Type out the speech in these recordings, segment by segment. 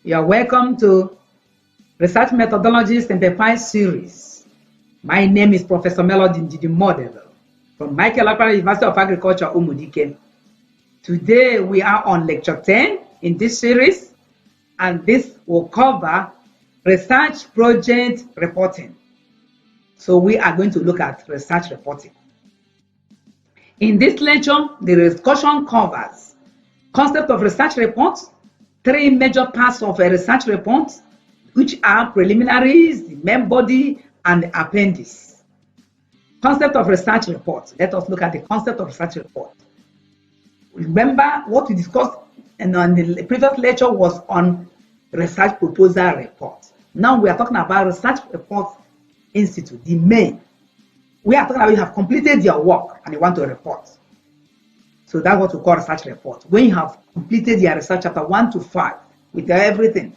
You are welcome to Research Methodology Simplified series. My name is Professor Melody Ndidi from Michael Akpara University of Agriculture, Umudike. Today we are on lecture 10 in this series, and this will cover research project reporting. So we are going to look at research reporting. In this lecture, the discussion covers concept of research reports, three major parts of a research report, which are preliminaries, the main body, and the appendix. Concept of research report. Let us look at the concept of research report. Remember what we discussed in the previous lecture was on research proposal report. Now we are talking about research report institute, the main. We are talking about you have completed your work and you want to report. So that's what we call research report. When you have completed your research chapter 1 to 5 with everything,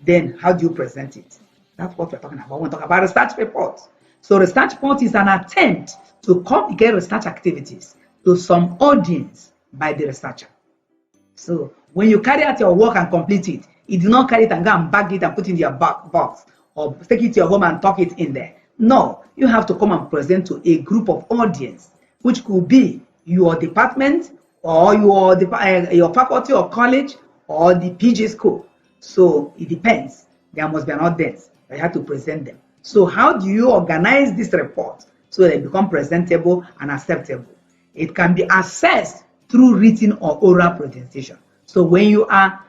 then how do you present it? That's what we're talking about. We're talking about research report. So research report is an attempt to communicate research activities to some audience by the researcher. So when you carry out your work and complete it, you do not carry it and go and bag it and put it in your box or take it to your home and tuck it in there. No, you have to come and present to a group of audience, which could be your department or your faculty or college or the PG school. So it depends. There must be an audience. You have to present them. So how do you organize this report so that it become presentable and acceptable? It can be assessed through written or oral presentation. So when you are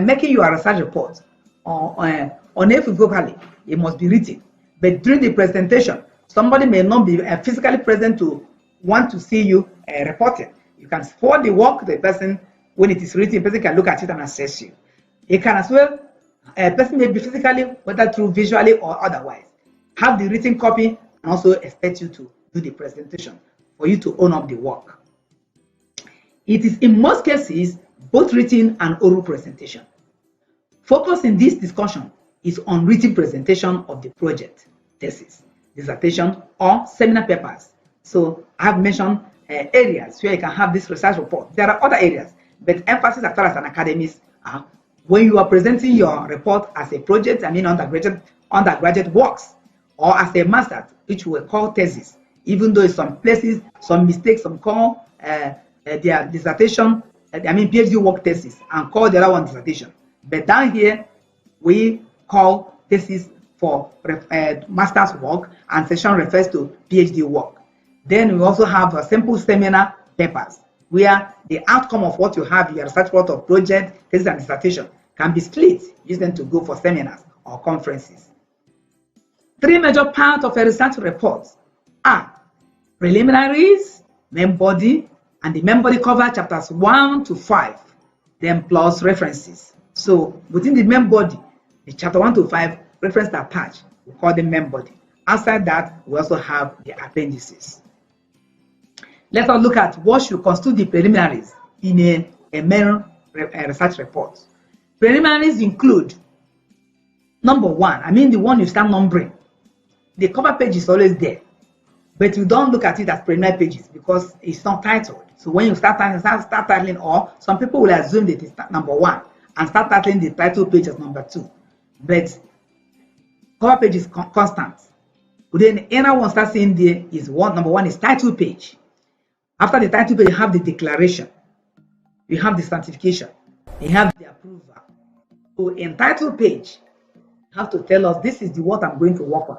making your research report unequivocally, it must be written. But during the presentation, somebody may not be physically present to want to see you reporting. You can forward the work to the person. When it is written, the person can look at it and assess you. It can as well, a person may be physically, whether through visually or otherwise, have the written copy and also expect you to do the presentation for you to own up the work. It is in most cases both written and oral presentation. Focus in this discussion is on written presentation of the project, thesis, dissertation, or seminar papers. So I have mentioned areas where you can have this research report. There are other areas, but emphasis as far as an academist, when you are presenting your report as a project, undergraduate works, or as a master's, which we call thesis, even though in some places, some mistakes, some call their dissertation, PhD work thesis, and call the other one dissertation. But down here, we call thesis for master's work, and section refers to PhD work. Then we also have a simple seminar papers, where the outcome of what you have, your research report of project, thesis, and dissertation, can be split, use them to go for seminars or conferences. Three major parts of a research report are preliminaries, main body, and the main body cover chapters 1 to 5, then plus references. So within the main body, the chapter 1 to 5 reference attached, we call them main body. Outside that, we also have the appendices. Let us look at what should constitute the preliminaries in a main research report. Preliminaries include, number 1, the one you start numbering. The cover page is always there, but you don't look at it as preliminary pages because it's not titled. So when you start titling, or some people will assume that it's number 1 and start titling the title page as number 2. But cover page is constant. Then the inner one starts in there is number 1 is title page. After the title page, you have the declaration, you have the certification, you have the approval. So in title page, you have to tell us this is what I'm going to work on.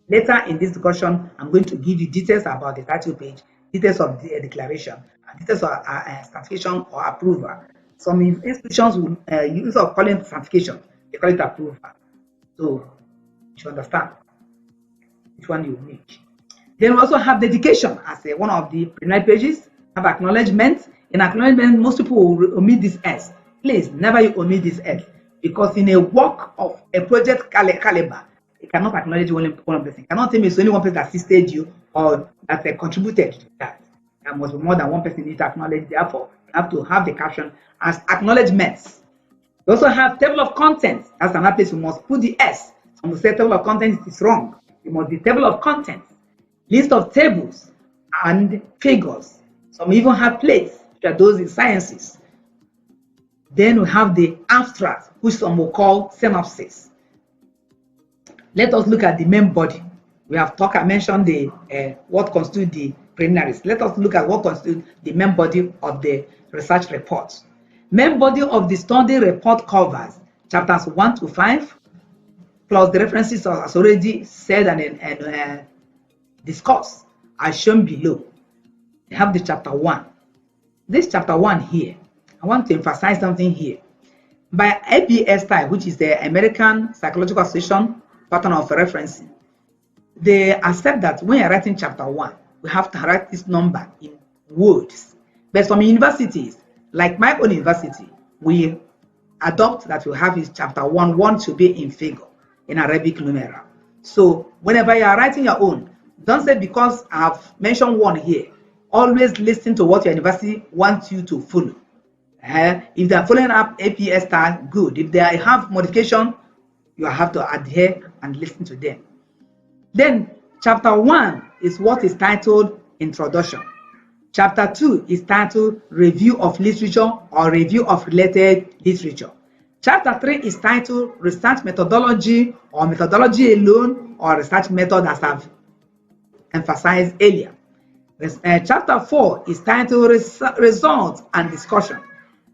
Later in this discussion, I'm going to give you details about the title page, details of the declaration, and details of certification or approval. Some institutions will use of calling certification, they call it approval. So you should understand which one you need. Then we also have dedication as one of the preliminary pages. Have acknowledgement. In acknowledgement, most people will omit this S. Please, never you omit this S, because in a work of a project caliber, it cannot acknowledge only one person. It cannot tell me it's only one person that assisted you or that contributed to that. There must be more than one person need to acknowledge. Therefore, you have to have the caption as acknowledgements. We also have table of contents. That's another place you must put the S. Some will say table of contents is wrong. It must be table of contents. List of tables and figures. Some even have plates, which are those in sciences. Then we have the abstract, which some will call synopsis. Let us look at the main body. We have mentioned the what constitutes the preliminaries. Let us look at what constitutes the main body of the research report. Main body of the study report covers chapters 1 to 5, plus the references as already said and discussed as shown below. We have the chapter 1. This chapter 1 here, I want to emphasize something here. By APA style, which is the American Psychological Association pattern of referencing, they accept that when you're writing chapter 1, we have to write this number in words. But some universities, like my own university, we adopt that we have is chapter 1 should be in figure, in Arabic numeral. So whenever you are writing your own, don't say because I've mentioned 1 here, always listen to what your university wants you to follow. If they are following up APA style, good. If they have modification, you have to adhere and listen to them. Then chapter 1 is what is titled Introduction. Chapter 2 is titled Review of Literature or Review of Related Literature. Chapter 3 is titled Research Methodology or Methodology Alone or Research Method, as I've emphasized earlier. Chapter 4 is titled Results and Discussion.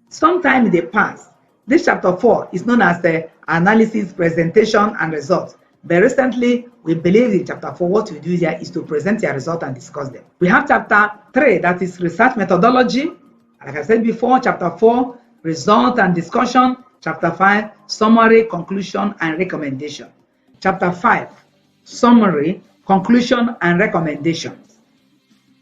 Sometime in the past, this chapter 4 is known as the Analysis, Presentation, and Results. But recently, we believe in chapter 4, what we do here is to present your result and discuss them. We have chapter 3, that is Research Methodology. Like I said before, chapter 4, Result and Discussion. Chapter 5, Summary, Conclusion, and Recommendation. Chapter 5, Summary, Conclusion, and Recommendations.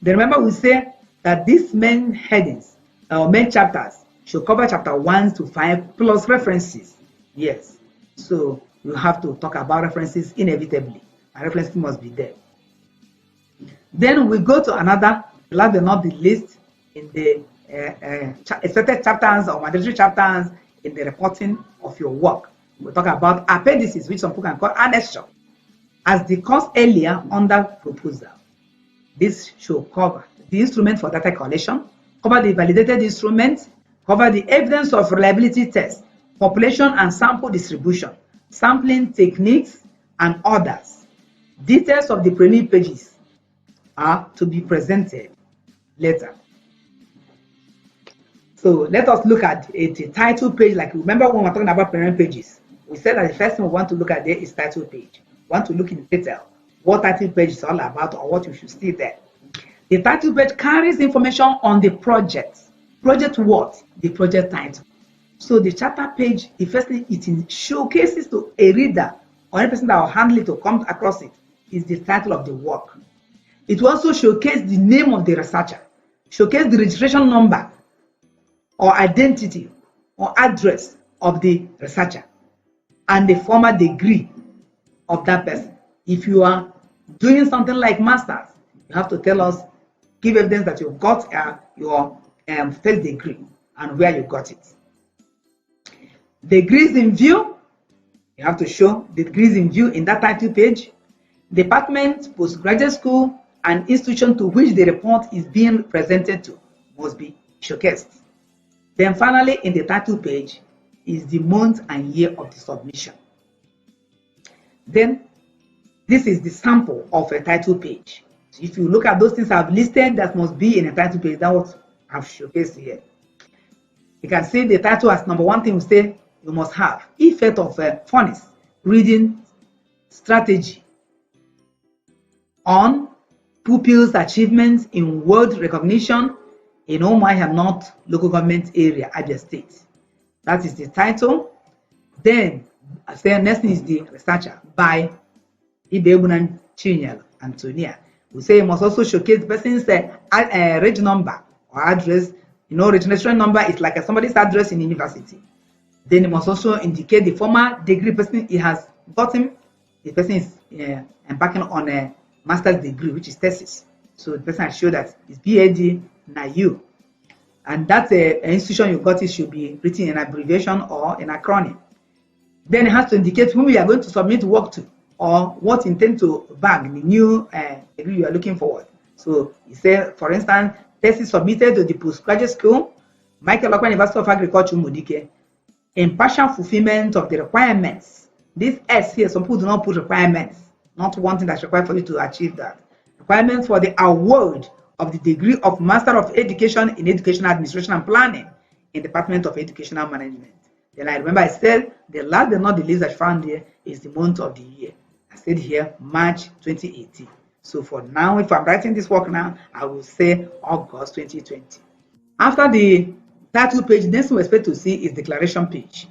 Then remember we say that these main headings, or main chapters, should cover chapter 1 to 5 plus references. Yes. So you have to talk about references inevitably. And references must be there. Then we go to another, last but not the least, in the expected chapters or mandatory chapters in the reporting of your work. We'll talk about appendices, which some people can call annexure. As discussed earlier under proposal, this should cover the instrument for data collection, cover the validated instrument, cover the evidence of reliability tests, population and sample distribution, sampling techniques, and others. Details of the preliminary pages are to be presented later. So let us look at the title page. Like, remember when we were talking about preliminary pages, we said that the first thing we want to look at there is title page. We want to look in detail what title page is all about or what you should see there. The title page carries information on the project. Project what? The project title. So the chapter page, the first thing it showcases to a reader or any person that will handle it or come across it is the title of the work. It will also showcase the name of the researcher, showcase the registration number or identity or address of the researcher, and the formal degree of that person. If you are doing something like masters, you have to tell us, give evidence that you got your first degree and where you got it. Degrees in view, you have to show the degrees in view in that title page. Department, postgraduate school, and institution to which the report is being presented to must be showcased. Then finally, in the title page is the month and year of the submission. Then this is the sample of a title page. So if you look at those things I've listed that must be in a title page, that's what I've showcased here. You can see the title as number 1 thing we say you must have. Effect of phonics, reading strategy on pupils' achievements in world recognition in Umuahia North local government area, Abia State. That is the title. Then, I say next thing is the researcher by Ibebunan Chinyel Antonia. We say you must also showcase the person's reg number or address. You know, registration number is like somebody's address in university. Then you must also indicate the former degree person he has gotten. The person is embarking on a master's degree, which is thesis. So the person has showed that it's BAD NIU. And that institution you got it should be written in abbreviation or in acronym. Then it has to indicate whom you are going to submit work to or what intend to bag the new degree you are looking forward. So you say, for instance, thesis submitted to the postgraduate school, Michael Okwa, University of Agriculture, Modike, impartial fulfillment of the requirements. This S here, some people do not put requirements, not one thing that's required for you to achieve that. Requirements for the award of the degree of Master of Education in Educational Administration and Planning in Department of Educational Management. Then I remember I said the last but not the least I found here is the month of the year. I said here March 2018. So for now, if I'm writing this work now, I will say August 2020. After the title page, next thing we expect to see is declaration page.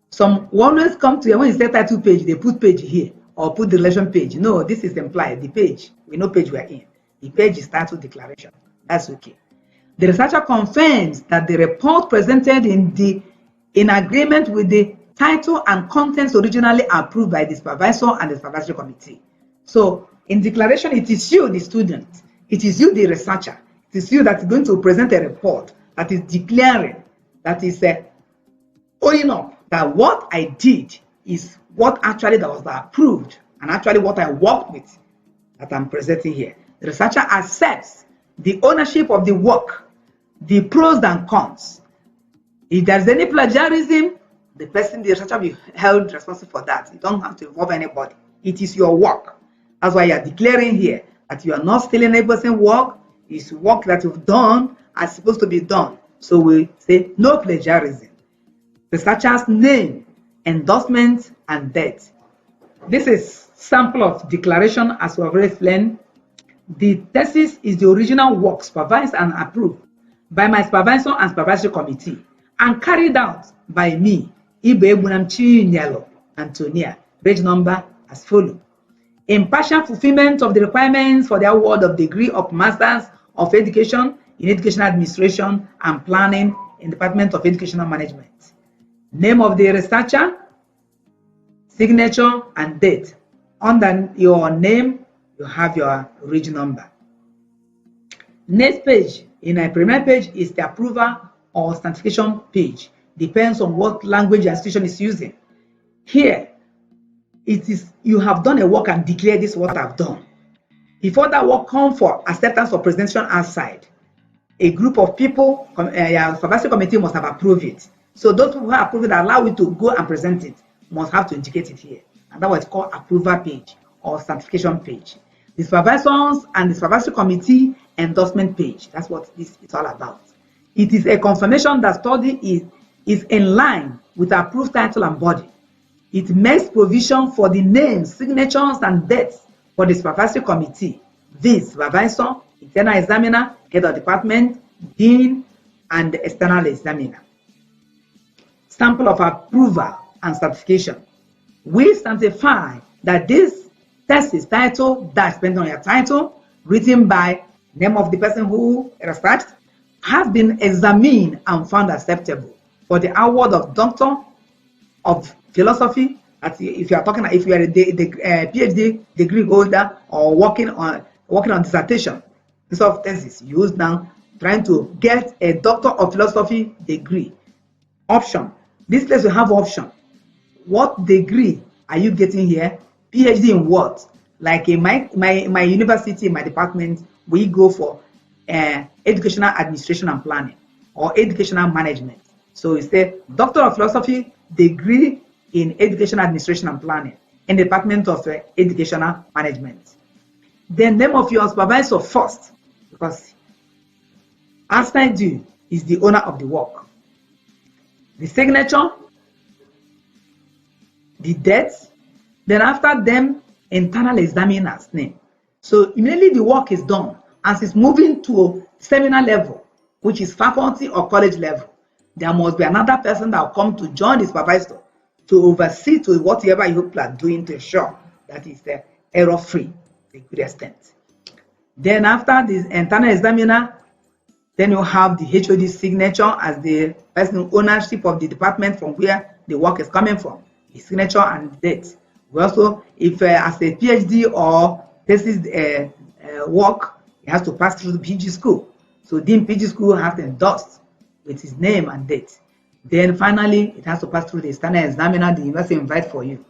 Some always come to when you say title page, they put page here or put the relation page. No, this is implied. The page, we know page we are in. The page is title declaration. That's okay. The researcher confirms that the report presented in agreement with the title and contents originally approved by the supervisor and the supervisory committee. So in declaration, it is you, the student, it is you, the researcher, it is you that is going to present a report that is declaring, that is owning up that what I did is what actually that was approved and actually what I worked with that I'm presenting here. The researcher accepts the ownership of the work, the pros and cons. If there's any plagiarism, the researcher will be held responsible for that. You don't have to involve anybody. It is your work. That's why you are declaring here that you are not stealing any person's work. It's work that you've done as supposed to be done. So we say no plagiarism. Researcher's name, endorsement, and date. This is sample of declaration as we have already explained. The thesis is the original work supervised and approved by my supervisor and supervisory committee and carried out by me, Ibe Bunamchi Antonia. Page number as follows. Impartial fulfillment of the requirements for the award of degree of Masters of Education in Educational Administration and Planning in Department of Educational Management. Name of the researcher, signature, and date. Under your name, you have your original number. Next page, in a premier page, is the approval or certification page. Depends on what language the institution is using. Here, it is you have done a work and declare this is what I've done. Before that work comes for acceptance or presentation outside, a group of people, your supervisory committee must have approved it. So those who have approved it allow you to go and present it must have to indicate it here. And that was called approval page or certification page. The supervisors and the supervisory committee endorsement page. That's what this is all about. It is a confirmation that study is in line with the approved title and body. It makes provision for the names, signatures, and dates for the supervisory committee, the supervisor, internal examiner, head of department, dean, and the external examiner. Sample of approval and certification. We certify that this thesis title, that's depending on your title, written by name of the person who researched, has been examined and found acceptable for the award of Doctor of Philosophy. If you are talking, if you are a PhD degree holder or working on dissertation, instead of thesis, used now trying to get a Doctor of Philosophy degree. Option. This place will have option. What degree are you getting here? PhD in what? Like in my university, my department, we go for educational administration and planning or educational management. So it's a Doctor of Philosophy degree in educational administration and planning in the Department of Educational Management. The name of your supervisor first, because outside you is the owner of the work. The signature, the date, then after them, internal examiner's name. So immediately the work is done, as it's moving to a seminar level, which is faculty or college level, there must be another person that will come to join the supervisor to oversee to whatever you are doing to ensure that it's error-free to a good extent. Then after the internal examiner, then you have the HOD signature as the person ownership of the department from where the work is coming from, his signature and date. We also, if as a PhD or thesis work, it has to pass through the PG school. So Dean PG school has to endorse with his name and date. Then finally, it has to pass through the external examiner, the university invite for you.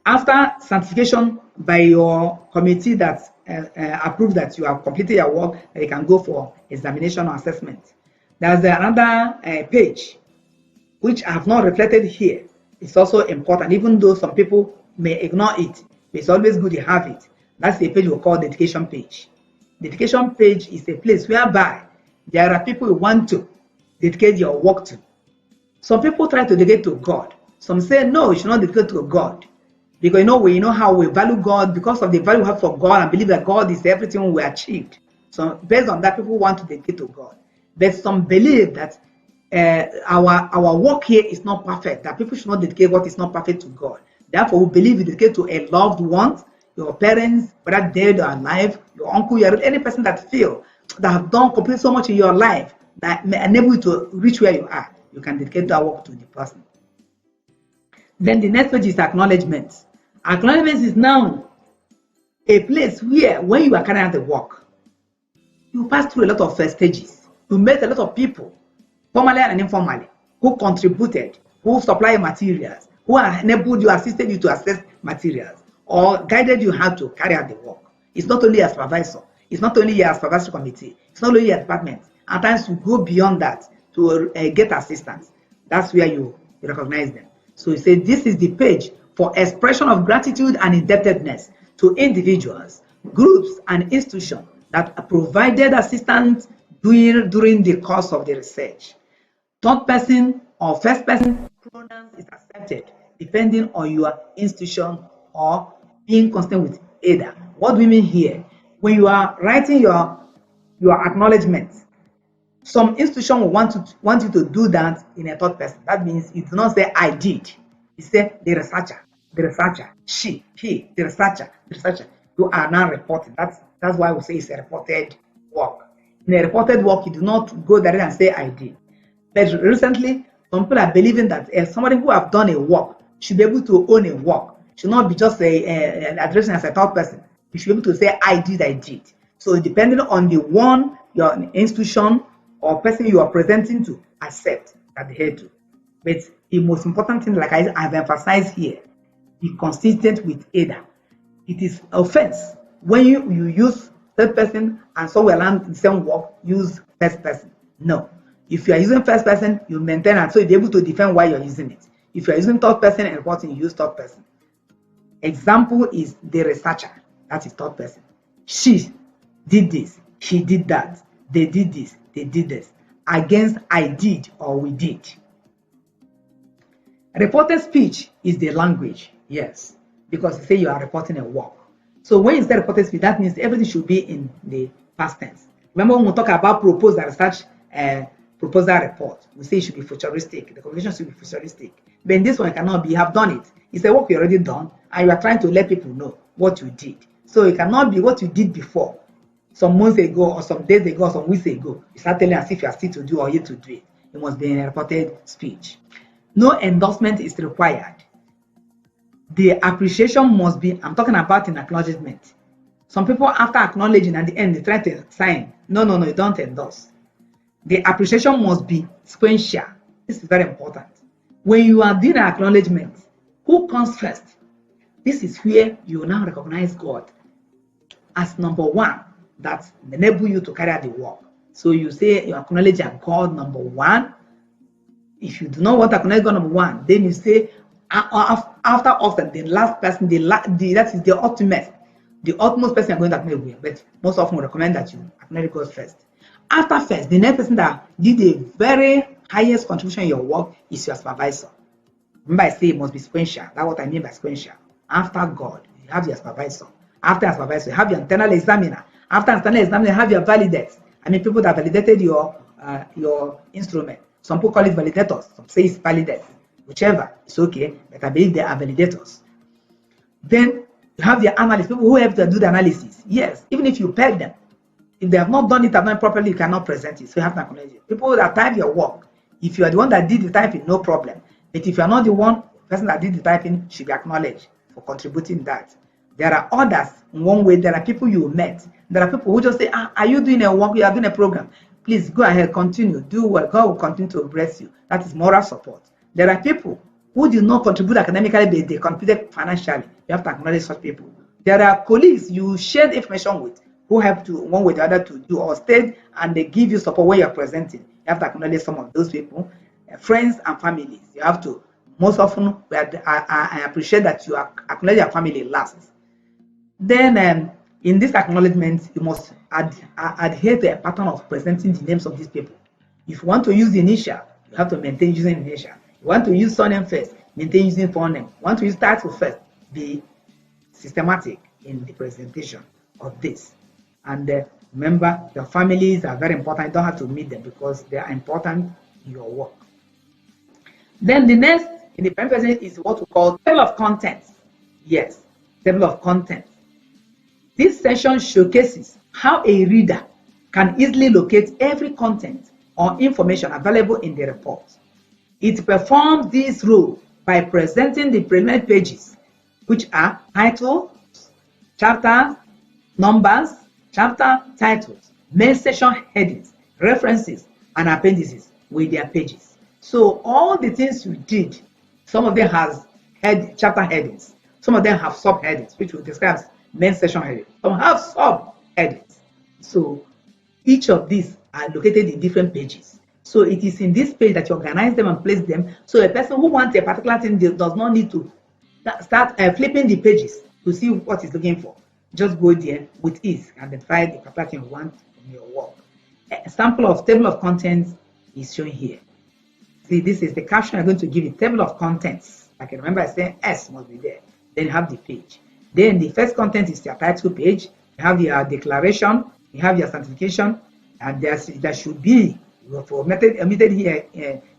After certification by your committee that approved that you have completed your work, you can go for examination or assessment. There's another page which I have not reflected here. It's also important, even though some people may ignore it. It's always good to have it. That's a page we call the dedication page. The dedication page is a place whereby there are people who want to dedicate your work to. Some people try to dedicate to God. Some say, no, you should not dedicate to God. Because we know how we value God because of the value we have for God and believe that God is everything we achieved. So based on that, people want to dedicate to God. But some believe that our work here is not perfect, that people should not dedicate what is not perfect to God. Therefore, we believe you dedicate to a loved one, your parents, whether dead or alive, your uncle, any person that feel that have done completely so much in your life that may enable you to reach where you are. You can dedicate that work to the person. Then the next page is acknowledgement. Acknowledgement is now a place where when you are carrying out the work, you pass through a lot of stages. You met a lot of people, formally and informally, who contributed, who supplied materials, who enabled you, assisted you to access materials, or guided you how to carry out the work. It's not only a supervisor, it's not only a supervisory committee, it's not only a department. At times you go beyond that to get assistance. That's where you recognize them. So you say this is the page for expression of gratitude and indebtedness to individuals, groups, and institutions that provided assistance during the course of the research. Third person or first person pronouns is accepted depending on your institution or being constant with either. What do we mean here? When you are writing your acknowledgements, some institution will want you to do that in a third person. That means you do not say I did. You say the researcher, she, he, the researcher. You are now reporting. That's why we say it's a reported work. In a reported work, you do not go there and say I did. But recently, some people are believing that somebody who have done a work should be able to own a work. Should not be just addressing as a third person. You should be able to say I did. So depending on the one your institution or person you are presenting to accept that they head to. But the most important thing, like I've emphasized here, be consistent with either. It is offense when you use third person and someone around the same work use first person. No. If you are using first person, you maintain and so you'll be able to defend why you're using it. If you are using third person and reporting, you use third person. Example is the researcher. That is third person. She did this. He did that. They did this. They did this. Against I did or we did. Reported speech is the language. Yes. Because you say you are reporting a work. So when you say reported speech, that means everything should be in the past tense. Remember when we talk about proposal research, proposal report, we say it should be futuristic. The communication should be futuristic. But in this one, it cannot be. You have done it. It's a work you already done, and you are trying to let people know what you did. So it cannot be what you did before, some months ago, or some days ago, or some weeks ago. You start telling as if you are still to do or yet to do it. It must be in a reported speech. No endorsement is required. The appreciation must be, I'm talking about in acknowledgement. Some people, after acknowledging at the end, they try to sign. No, you don't endorse. The appreciation must be sequential. This is very important. When you are doing an acknowledgement, who comes first? This is where you now recognize God as number one that enable you to carry out the work. So you say you acknowledge God number one. If you do not want to acknowledge God number one, then you say after often the last person, that is the utmost person you're going to acknowledge with. But most often we recommend that you acknowledge God first. After first, the next person that did the very highest contribution in your work is your supervisor. Remember, I say it must be sequential. That's what I mean by sequential. After God, you have your supervisor. After your supervisor, you have your internal examiner. After internal examiner, you have your validates. I mean, people that validated your instrument. Some people call it validators. Some say it's validates. Whichever, it's okay. But I believe they are validators. Then you have the analysts, people who have to do the analysis. Yes, even if you pay them, if they have not done it properly, you cannot present it. So you have to acknowledge it. People that type your work, if you are the one that did the typing, no problem. But if you are not the person that did the typing, should be acknowledged for contributing that. There are others in one way. There are people you met. There are people who just say, are you doing a work? You are doing a program. Please go ahead, continue. Do what God will continue to bless you. That is moral support. There are people who did not contribute academically, but they contributed financially. You have to acknowledge such people. There are colleagues you shared information with, who help to one way or the other to do or stayed and they give you support when you're presenting. You have to acknowledge some of those people, friends and families. You have to, most often, I appreciate that you acknowledge your family last. Then in this acknowledgement, you must adhere to a pattern of presenting the names of these people. If you want to use the initial, you have to maintain using initial. You want to use surname first, maintain using forename. You want to use title first, be systematic in the presentation of this. And remember, your families are very important. You don't have to meet them because they are important in your work. Then the next in the presentation is what we call table of contents. Yes, table of contents. This section showcases how a reader can easily locate every content or information available in the report. It performs this role by presenting the preliminary pages, which are titles, chapters, numbers, chapter titles, main section headings, references, and appendices with their pages. So all the things we did, some of them has chapter headings, some of them have subheadings, which we describe as main section headings. Some have subheadings. So each of these are located in different pages. So it is in this page that you organize them and place them. So a person who wants a particular thing does not need to start flipping the pages to see what he's looking for. Just go there with ease, identify the particular thing you want in your work. A sample of table of contents is shown here. See, this is the caption I'm going to give you, table of contents. I can remember I said S must be there. Then you have the page. Then the first content is your title page. You have your declaration. You have your certification. And there should be, for method omitted here,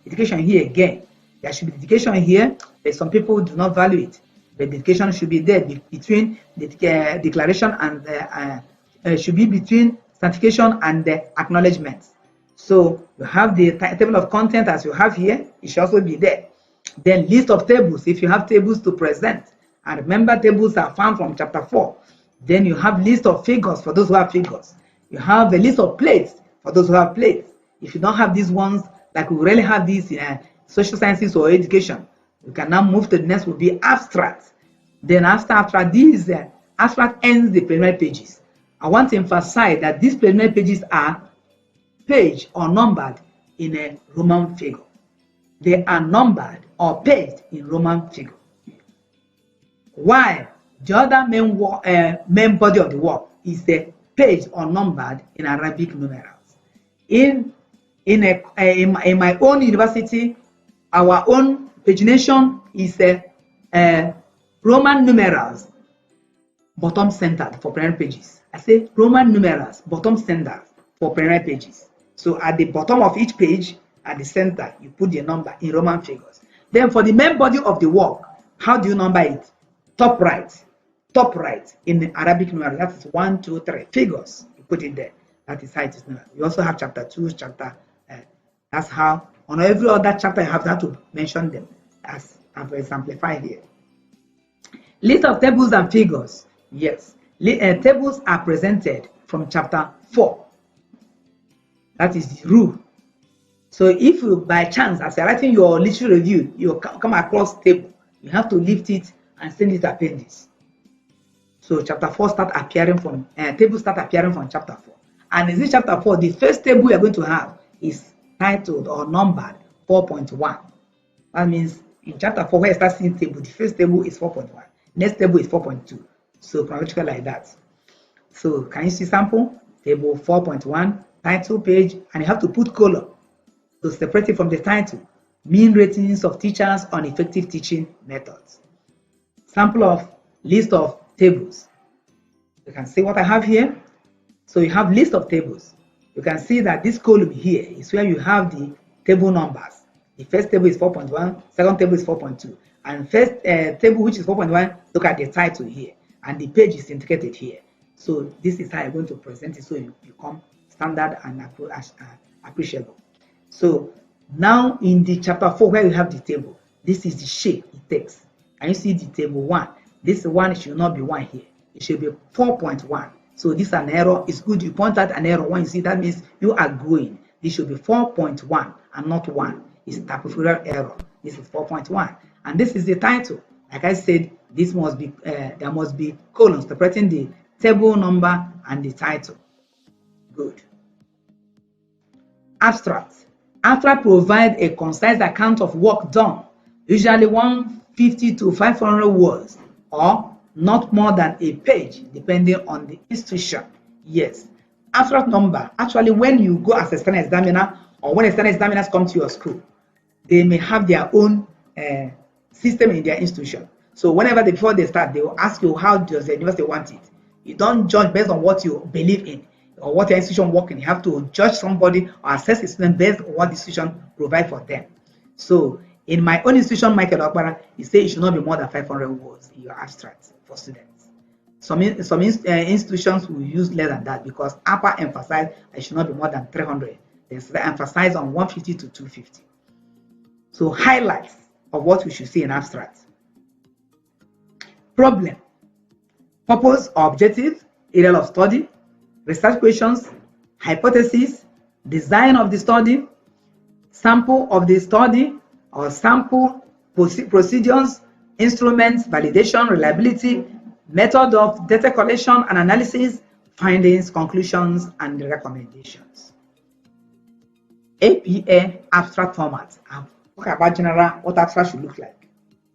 education here again. There should be dedication here, but some people do not value it. The dedication should be there between the declaration and should be between certification and the acknowledgements. So you have the table of content as you have here. It should also be there. Then list of tables, if you have tables to present. And remember, tables are found from chapter 4. Then you have list of figures for those who have figures. You have a list of plates for those who have plates. If you don't have these ones, like we really have these in social sciences or education, you can now move to the next will be abstract. Then after abstract, these abstract ends the preliminary pages. I want to emphasize that these preliminary pages are paged or numbered in a Roman figure. They are numbered or paged in Roman figure. While the other main body of the work is the page or numbered in Arabic numerals. In my own university, our own pagination is Roman numerals, bottom centered for preliminary pages. I say Roman numerals, bottom centered for preliminary pages. So at the bottom of each page, at the center, you put the number in Roman figures. Then for the main body of the work, how do you number it? Top right in the Arabic numeral. That is 1, 2, 3 figures. You put it there. That is how it is numbered. You also have chapter 2, chapter. That's how on every other chapter you have to mention them as I've exemplified here. List of tables and figures. Yes, tables are presented from chapter 4. That is the rule. So if you by chance, as you're writing your literature review, you come across table, you have to lift it and send it to appendix. So chapter 4 start appearing from tables start appearing from chapter 4. And in this chapter 4, the first table you're going to have is titled or numbered 4.1. That means in chapter 4, where you start seeing table, the first table is 4.1. Next table is 4.2. So chronological like that. So can you see sample? Table 4.1, title page, and you have to put color to separate it from the title. Mean ratings of teachers on effective teaching methods. Sample of list of tables. You can see what I have here. So you have list of tables. You can see that this column here is where you have the table numbers. The first table is 4.1, second table is 4.2. And first table, which is 4.1, look at the title here. And the page is indicated here. So this is how you're going to present it so you become standard and appreciable. So now in the chapter 4 where you have the table, this is the shape it takes. And you see the table 1. This one should not be 1 here. It should be 4.1. So this is an error. It's good you point out an error when you see that means you are growing. This should be 4.1 and not 1. It's typographical error. This is 4.1. And this is the title. Like I said, this must be there must be colons separating the table number, and the title. Good. Abstract. Abstract provides a concise account of work done, usually 150 to 500 words, or not more than a page, depending on the institution. Yes. Abstract number. Actually, when you go as a external examiner, or when external examiners come to your school, they may have their own system in their institution. So before they start, they will ask you, how does the university want it? You don't judge based on what you believe in or what your institution works in. You have to judge somebody or assess a student based on what the institution provides for them. So in my own institution, Michael Okpara, he said it should not be more than 500 words in your abstract for students. Some institutions will use less than that because APA emphasize it should not be more than 300. They emphasize on 150 to 250. So highlights of what we should see in abstract. Problem, purpose or objective, area of study, research questions, hypothesis, design of the study, sample of the study or sample procedures, instruments, validation, reliability, method of data collection and analysis, findings, conclusions, and recommendations. APA abstract format. I've talked about general what abstract should look like.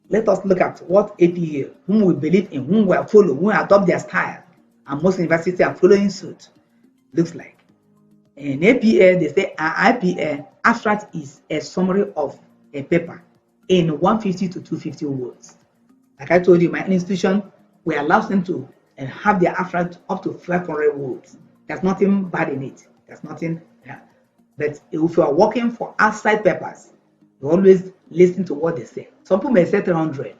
Let us look at what APA, whom we believe in, whom we follow, whom we adopt their style, and most universities are following suit, looks like. In APA, they say IPA abstract is a summary of a paper in 150 to 250 words. Like I told you, my institution, we allow them to have their abstract up to 500 words. There's nothing bad in it. There's nothing. Yeah. But if you are working for outside papers, you always listen to what they say. Some people may say 300,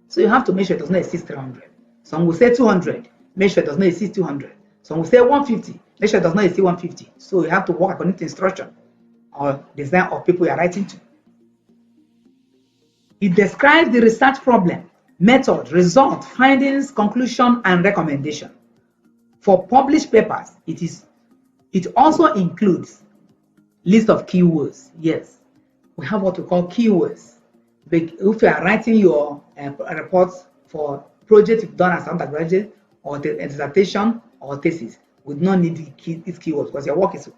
so you have to make sure it does not exceed 300. Some will say 200, make sure it does not exceed 200. Some will say 150, make sure it does not exceed 150. So you have to work according to instruction or design of people you are writing to. It describes the research problem, method, result, findings, conclusion, and recommendation. For published papers, it also includes list of keywords. Yes, we have what we call keywords. If you are writing your reports for project you've done as undergraduate or a dissertation or thesis, we do not need these keywords because your work is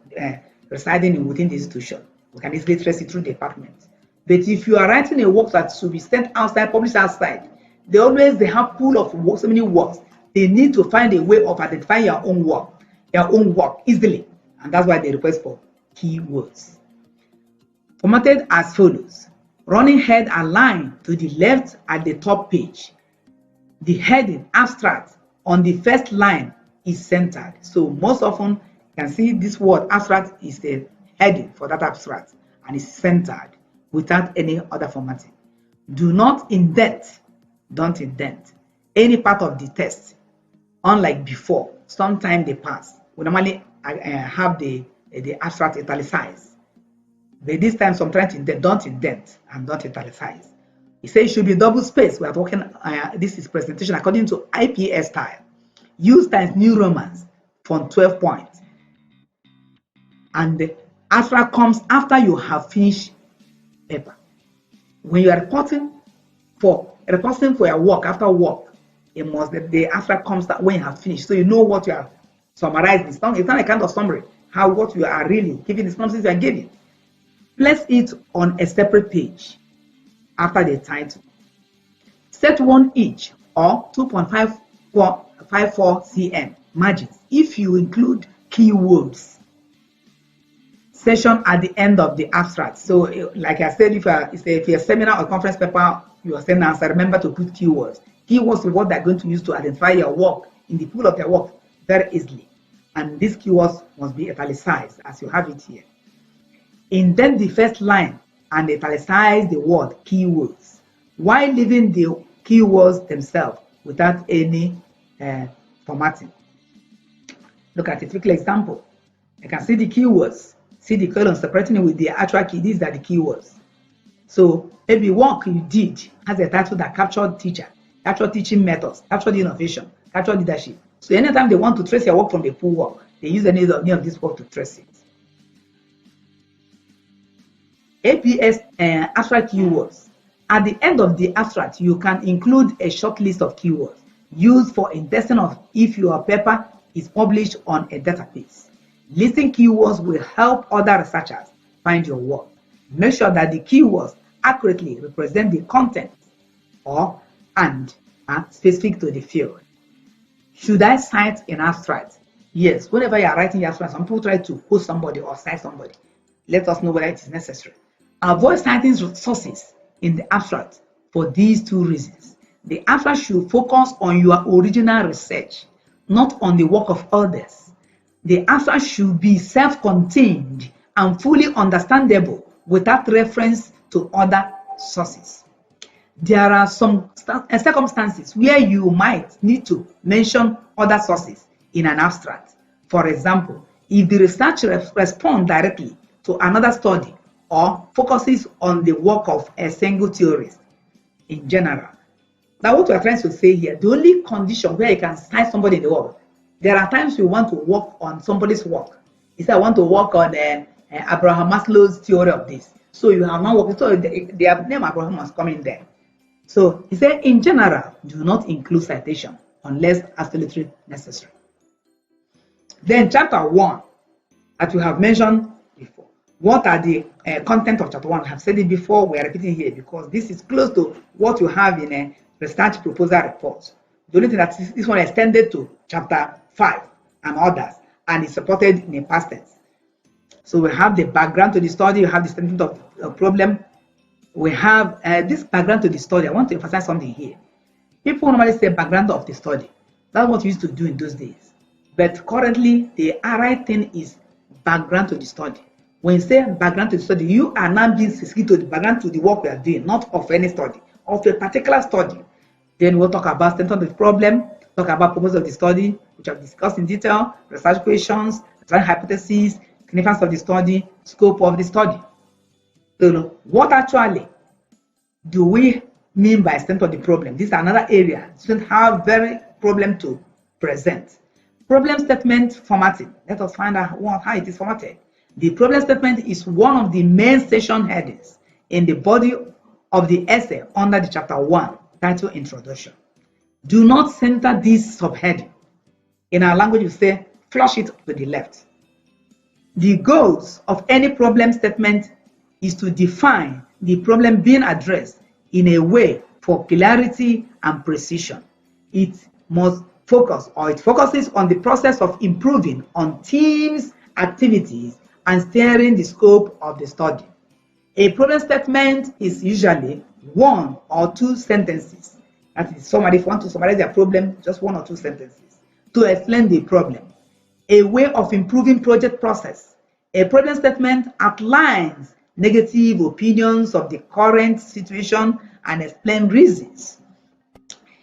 residing within the institution. We can easily trace it through the department. But if you are writing a work that should be sent outside, published outside, they have pool of work, so many works. They need to find a way of identifying your own work easily, and that's why they request for keywords. Formatted as follows: running head and line to the left at the top page. The heading abstract on the first line is centered. So most often you can see this word abstract is the heading for that abstract and is centered without any other formatting. Do not indent, don't indent any part of the text. Unlike before, sometime they pass. We normally have the abstract italicized. But this time, sometimes don't indent and don't italicize. It says it should be double space. We are talking, this is presentation according to IPS style. Use times New Romans font 12 points. And the abstract comes after you have finished paper. When you are reporting for your work, after work, the abstract comes when you have finished. So you know what you are summarizing. It's not a kind of summary, what you are really giving, the synopsis you are giving. Place it on a separate page after the title. Set one inch or 2.54 cm margins if you include keywords. Section at the end of the abstract. So, like I said, if you're a seminar or conference paper, you are saying answer, remember to put keywords. Keywords are what they're going to use to identify your work in the pool of their work very easily. And these keywords must be italicized as you have it here. Indent the first line and italicize the word keywords while leaving the keywords themselves without any formatting. Look at a typical example. You can see the keywords, see the column separating it with the actual key. These are the keywords. So maybe work you did has a title that captured teacher, captured teaching methods, captured innovation, captured leadership. So anytime they want to trace your work from the pool work, they use any of this work to trace it. APS abstract keywords. At the end of the abstract, you can include a short list of keywords. used for indexing of if your paper is published on a database. Listing keywords will help other researchers find your work. Make sure that the keywords accurately represent the content and are specific to the field. Should I cite an abstract? Yes, whenever you are writing your abstract, some people try to quote somebody or cite somebody. Let us know whether it is necessary. Avoid citing sources in the abstract for these two reasons. The abstract should focus on your original research, not on the work of others. The abstract should be self-contained and fully understandable without reference to other sources. There are some circumstances where you might need to mention other sources in an abstract. For example, if the research responds directly to another study or focuses on the work of a single theorist in general. Now, what we are trying to say here, the only condition where you can cite somebody in the world, there are times you want to work on somebody's work. You say, I want to work on Abraham Maslow's theory of this. So you have not worked, so the name Abraham must come in there. So he said, in general, do not include citation unless absolutely necessary. Then chapter 1, that we have mentioned before. What are the content of chapter 1? I have said it before, we are repeating here because this is close to what you have in a research proposal report. The only thing that this one extended to chapter 5 and others, and is supported in a past tense. So we have the background to the study, we have the statement of the problem. We have this background to the study. I want to emphasize something here. People normally say background of the study. That's what we used to do in those days. But currently, the right thing is background to the study. When you say background to the study, you are now being specific to the background to the work we are doing, not of any study, of a particular study. Then we'll talk about statement of the problem, talk about purpose of the study, which I've discussed in detail, research questions, research hypotheses, significance of the study, scope of the study. So what actually do we mean by extent of the problem? This is another area. Students have very problem to present. Problem statement formatting. Let us find out how it is formatted. The problem statement is one of the main session headings in the body of the essay under the chapter 1 titled Introduction. Do not center this subheading. In our language, we say flush it to the left. The goals of any problem statement is to define the problem being addressed in a way for clarity and precision. It must focus, or it focuses on the process of improving on teams' activities and steering the scope of the study. A problem statement is usually 1 or 2 sentences. That is, somebody, if you want to summarize their problem, just 1 or 2 sentences to explain the problem. A way of improving project process. A problem statement outlines negative opinions of the current situation and explain reasons.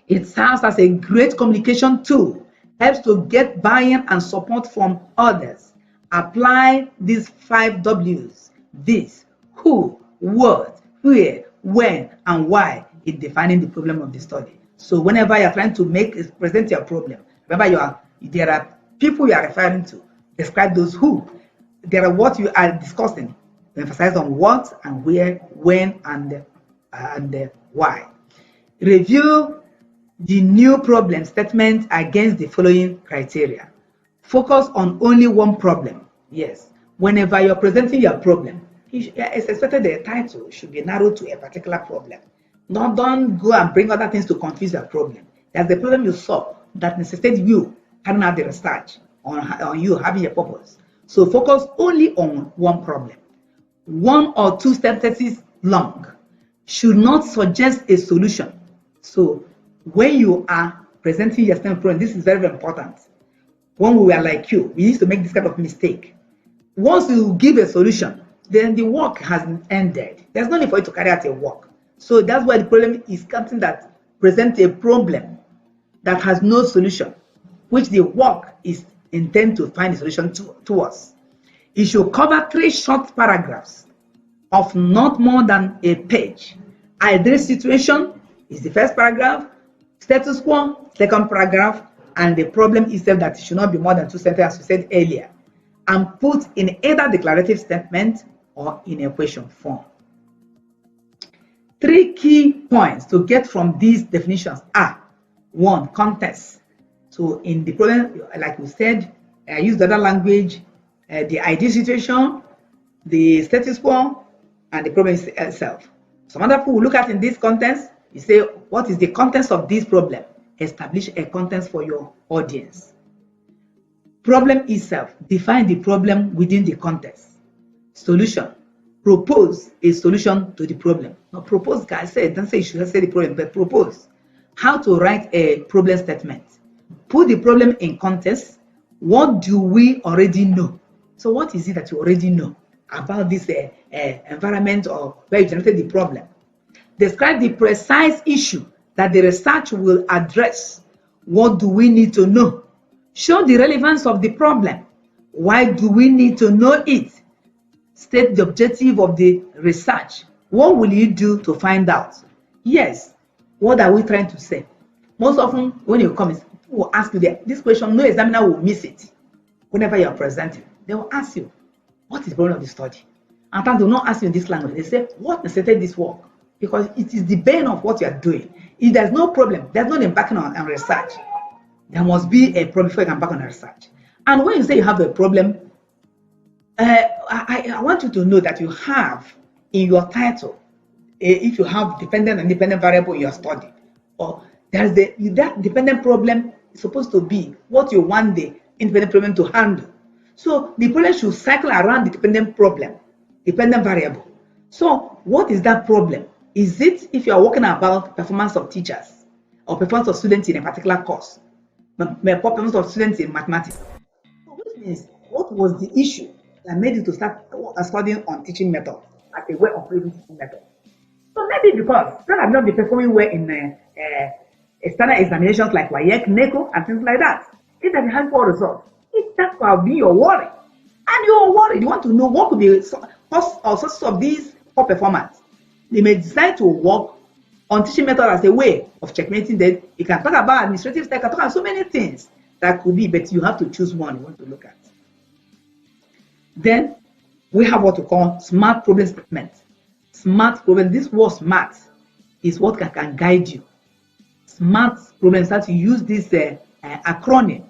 It serves as a great communication tool, helps to get buy-in and support from others. Apply these 5 W's: this, who, what, where, when, and why in defining the problem of the study. So whenever you're trying to present your problem, remember there are people you are referring to. Describe those who. There are what you are discussing. Emphasize on what and where, when, and why. Review the new problem statement against the following criteria. Focus on only one problem. Yes, whenever you're presenting your problem, it's expected the title should be narrowed to a particular problem. Don't go and bring other things to confuse your problem. That's the problem you solve that necessitates you carrying out the research on you having a purpose. So focus only on one problem. 1 or 2 sentences long. Should not suggest a solution. So when you are presenting your STEM problem, this is very, very important. When we were like you, we used to make this kind of mistake. Once you give a solution, then the work has ended. There's no need for you to carry out a work. So that's why the problem is something that presents a problem that has no solution, which the work is intended to find a solution to us. It should cover 3 short paragraphs of not more than a page. Ideal situation is the first paragraph, status quo, second paragraph, and the problem itself that it should not be more than 2 sentences, as we said earlier, and put in either declarative statement or in a question form. 3 key points to get from these definitions are: One, context. So in the problem, like we said, use the other language, the ideal situation, the status quo, and the problem itself. Some other people will look at in this context, you say, what is the context of this problem? Establish a context for your audience. Problem itself, define the problem within the context. Solution, propose a solution to the problem. Now propose, guys, don't say you should say the problem, but propose. How to write a problem statement. Put the problem in context. What do we already know? So what is it that you already know about this environment or where you generated the problem? Describe the precise issue that the research will address. What do we need to know? Show the relevance of the problem. Why do we need to know it? State the objective of the research. What will you do to find out? Yes, what are we trying to say? Most often when you come, people will ask you this question, no examiner will miss it. Whenever you are presenting, they will ask you, what is the problem of the study? And they will not ask you in this language. They say, what necessitated this work? Because it is the bane of what you are doing. If there's no problem, there's no embarking on research. There must be a problem before you can embark on research. And when you say you have a problem, I want you to know that you have in your title, if you have dependent and independent variable in your study, or there's that dependent problem is supposed to be what you want the independent problem to handle. So the problem should cycle around the dependent problem, dependent variable. So what is that problem? Is it if you are working about performance of teachers or performance of students in a particular course, performance of students in mathematics? So which means, what was the issue that made you to start studying on teaching method as a way of creating teaching method? So maybe because you have not been performing well in external examinations like WAEC, NECO, and things like that. If that has poor results, that will be your worry. And you're worried, you want to know what could be cause or sources of these poor performance. They may decide to work on teaching method as a way of checkmating them. You can talk about administrative style, you can talk about so many things that could be, but you have to choose one you want to look at. Then we have what we call smart problem statement. Smart problem, this word smart is what can guide you. Smart problems that you use this acronym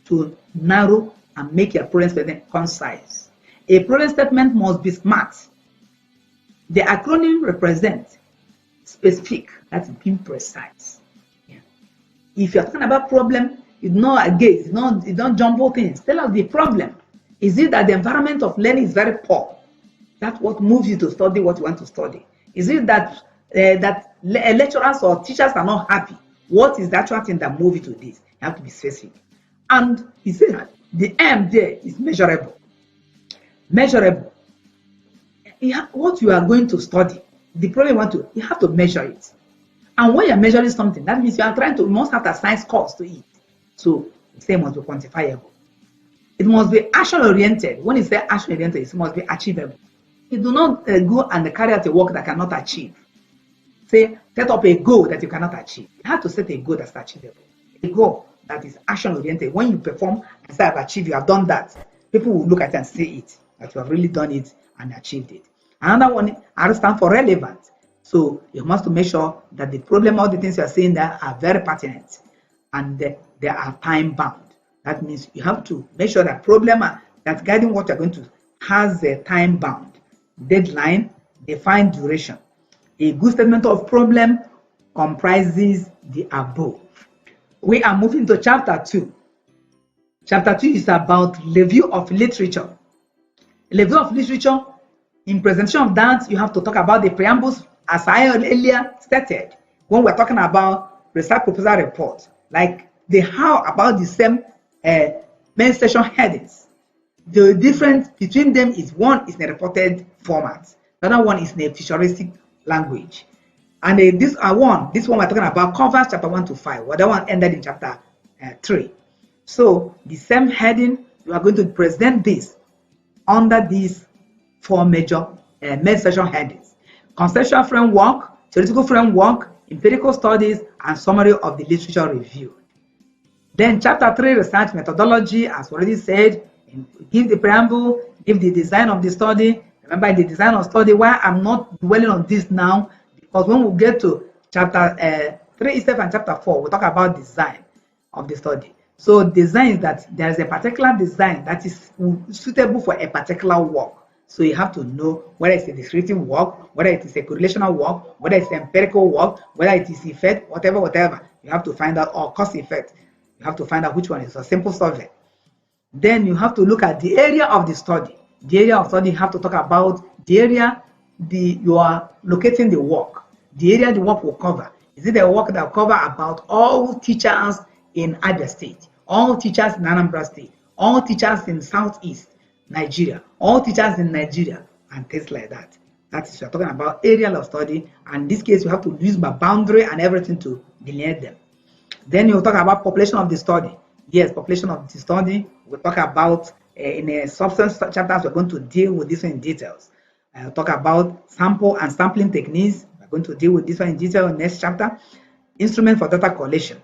to narrow and make your problem statement concise. A problem statement must be smart. The acronym represents specific, that's being precise. Yeah. If you're talking about problem, it's not a gaze, you don't jumble things. Tell us the problem. Is it that the environment of learning is very poor? That's what moves you to study what you want to study. Is it that lecturers or teachers are not happy? What is the actual thing that moves you to this? You have to be specific. And he said the M there is measurable. Measurable. What you are going to study, the problem you have to measure it. And when you're measuring something, that means you must have the science cost to it. So the same must be quantifiable. It must be action-oriented. When you say action-oriented, it must be achievable. You do not go and carry out a work that cannot achieve. Say, set up a goal that you cannot achieve. You have to set a goal that's achievable. A goal that is action-oriented. When you perform and say, I've achieved, you have done that, people will look at it and see it, that you have really done it and achieved it. Another one, R stands for relevant. So you must make sure that the problem, all the things you are saying there are very pertinent and they are time-bound. That means you have to make sure that problem that's guiding what you're going to has a time-bound, deadline, defined duration. A good statement of problem comprises the above. We are moving to chapter 2. Chapter 2 is about review of literature. Review of literature, in presentation of that, you have to talk about the preambles, as I earlier stated, when we're talking about research proposal report, like the how about the same main section headings. The difference between them is one is in a reported format, the other one is in a futuristic language. And this one we're talking about covers chapter 1 to 5. The other one ended in chapter 3. So the same heading, you are going to present this under these 4 major main section headings: conceptual framework, theoretical framework, empirical studies, and summary of the literature review. Then chapter 3, research methodology, as already said, give the preamble, give the design of the study. Remember, in the design of study, why I'm not dwelling on this now, because when we get to chapter 3 itself and chapter 4, we talk about design of the study. So design is that there is a particular design that is suitable for a particular work. So you have to know whether it's a descriptive work, whether it is a correlational work, whether it's empirical work, whether it is effect, whatever. You have to find out, or cause effect. You have to find out which one is a simple survey. Then you have to look at the area of the study. The area of study, you have to talk about the area you are locating the work. The area the work will cover. Is it a work that will cover about all teachers in Abia State, all teachers in Anambra State, all teachers in Southeast Nigeria, all teachers in Nigeria, and things like that? That is, we are talking about area of study, and in this case, you have to use my boundary and everything to delineate them. Then you talk about population of the study. Yes, population of the study. We'll talk about in a substance chapters, we're going to deal with this one in details. I'll talk about sample and sampling techniques. We're going to deal with this one in detail in next chapter. Instrument for data collection.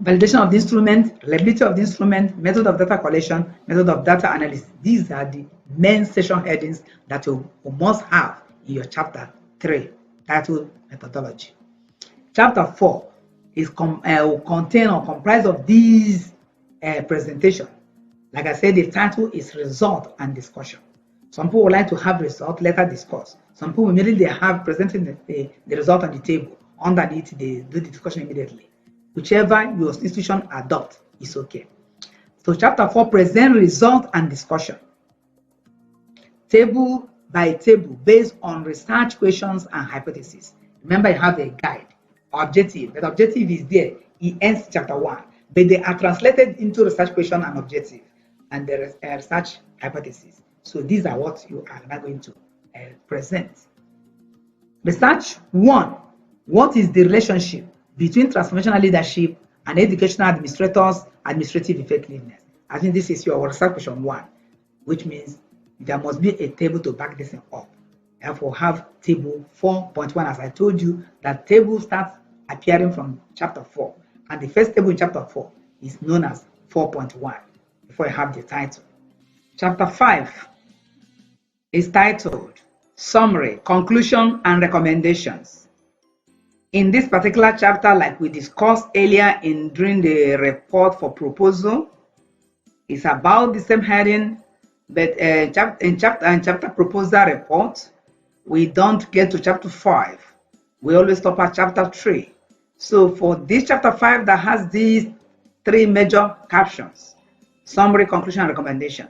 Validation of the instrument, reliability of the instrument, method of data collection, method of data analysis. These are the main session headings that you must have in your chapter 3, titled Methodology. Chapter 4 is will contain or comprise of these presentation. Like I said, the title is Result and Discussion. Some people would like to have result, later discuss. Some people immediately have presented the result on the table. Underneath, they do the discussion immediately. Whichever your institution adopt is okay. So chapter 4, present result and discussion. Table by table based on research questions and hypotheses. Remember, you have a guide, objective. The objective is there. It ends chapter 1. But they are translated into research question and objective and the research hypothesis. So these are what you are now going to present. Research 1. What is the relationship between transformational leadership and educational administrators' administrative effectiveness? I think this is your research question 1, which means there must be a table to back this up. Therefore, have table 4.1. As I told you, that table starts appearing from chapter 4. And the first table in chapter 4 is known as 4.1 before you have the title. Chapter 5 is titled Summary, Conclusion, and Recommendations. In this particular chapter, like we discussed earlier during the report for proposal, it's about the same heading, but in chapter proposal report, we don't get to chapter 5. We always stop at chapter 3. So for this chapter 5 that has these 3 major captions, summary, conclusion, and recommendation.